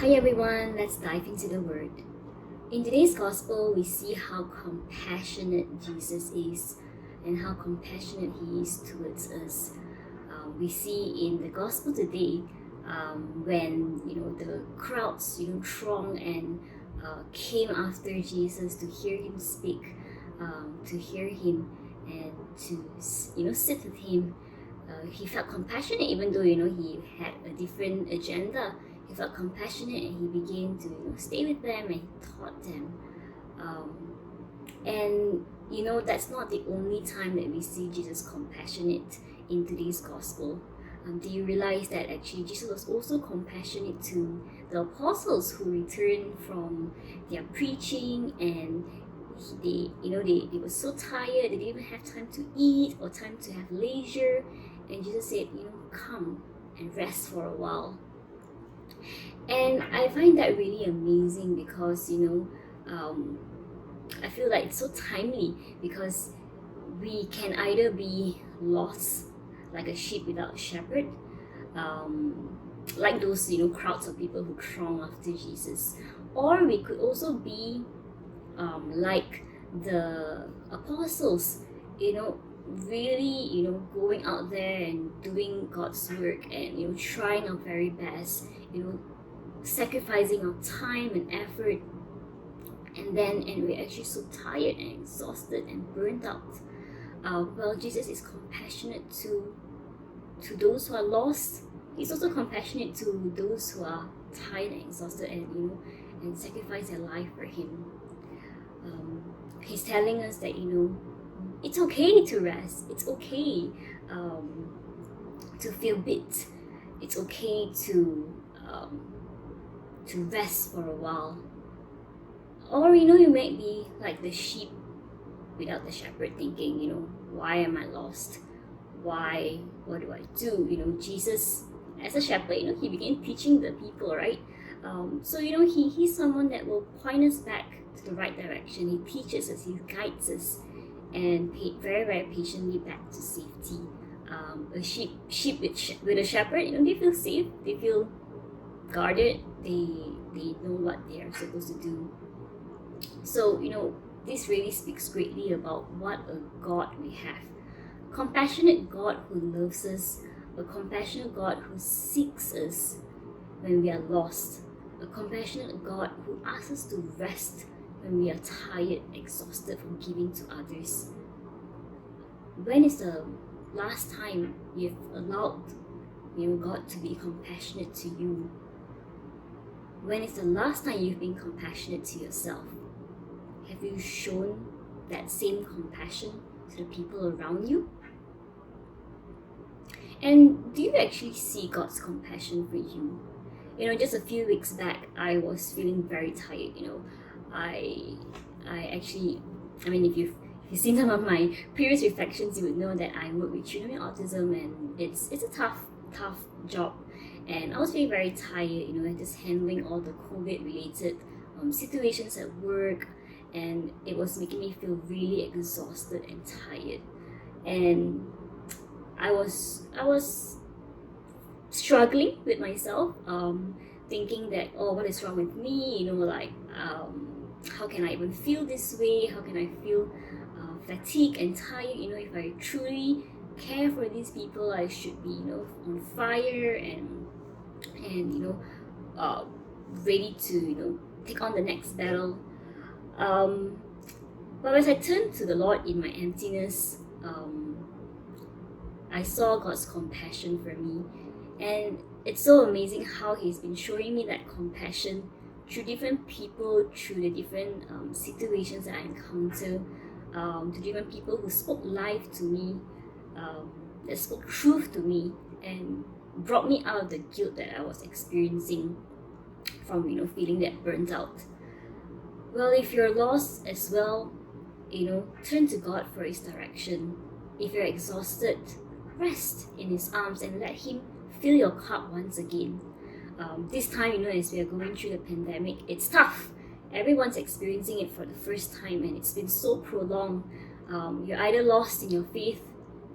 Hi everyone, let's dive into the Word. In today's Gospel, we see how compassionate Jesus is and how compassionate He is towards us. We see in the Gospel today when the crowds throng and came after Jesus to hear Him speak, to hear Him and to sit with Him. He felt compassionate even though he had a different agenda. He felt compassionate and he began to stay with them and he taught them. And that's not the only time that we see Jesus compassionate in today's gospel. Do you realize that actually Jesus was also compassionate to the apostles who returned from their preaching, and they were so tired, they didn't even have time to eat or time to have leisure, and Jesus said, come and rest for a while. And I find that really amazing because I feel like it's so timely, because we can either be lost like a sheep without a shepherd, like those crowds of people who throng after Jesus, or we could also be like the apostles, really going out there and doing God's work and trying our very best, sacrificing our time and effort, and we're actually so tired and exhausted and burnt out. Well, Jesus is compassionate to those who are lost. He's also compassionate to those who are tired and exhausted and sacrifice their life for Him. He's telling us that it's okay to rest. It's okay to feel bit. It's okay to rest for a while. Or you might be like the sheep without the shepherd, thinking, why am I lost? Why? What do I do? Jesus, as a shepherd, he began teaching the people, right? So he's someone that will point us back to the right direction. He teaches us, he guides us, and very, very patiently back to safety. A sheep with a shepherd, they feel safe, they feel guarded, they know what they are supposed to do. So this really speaks greatly about what a God we have. Compassionate God who loves us, a compassionate God who seeks us when we are lost, a compassionate God who asks us to rest when we are tired, exhausted from giving to others. When is the last time you've allowed God to be compassionate to you? When is the last time you've been compassionate to yourself? Have you shown that same compassion to the people around you? And do you actually see God's compassion for you? Just a few weeks back, I was feeling very tired. I actually, if you've seen some of my previous reflections, you would know that I work with children with autism, and it's a tough job. And I was feeling very tired, just handling all the COVID-related situations at work, and it was making me feel really exhausted and tired. And I was struggling with myself, thinking that, what is wrong with me? How can I even feel this way? How can I feel fatigued and tired? If I truly care for these people, I should be on fire and ready to take on the next battle. But as I turned to the Lord in my emptiness, I saw God's compassion for me, and it's so amazing how He's been showing me that compassion through different people, through the different situations that I encounter, to different people who spoke life to me, that spoke truth to me, and brought me out of the guilt that I was experiencing from feeling that burnt out. Well, if you're lost as well, turn to God for His direction. If you're exhausted, rest in His arms and let Him fill your cup once again. This time, as we are going through the pandemic, it's tough. Everyone's experiencing it for the first time, and it's been so prolonged. You're either lost in your faith,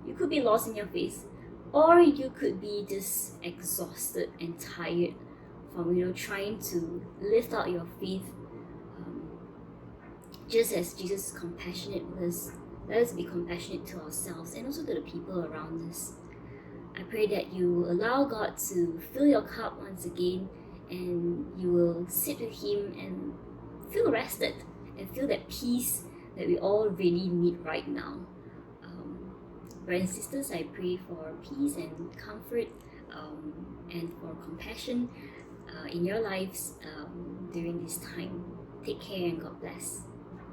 you could be lost in your faith, or you could be just exhausted and tired from trying to lift out your faith, um, just as Jesus is compassionate with us. Let us be compassionate to ourselves and also to the people around us. I pray that you will allow God to fill your cup once again, and you will sit with Him and feel rested and feel that peace that we all really need right now. Brothers and sisters, I pray for peace and comfort, and for compassion in your lives during this time. Take care and God bless.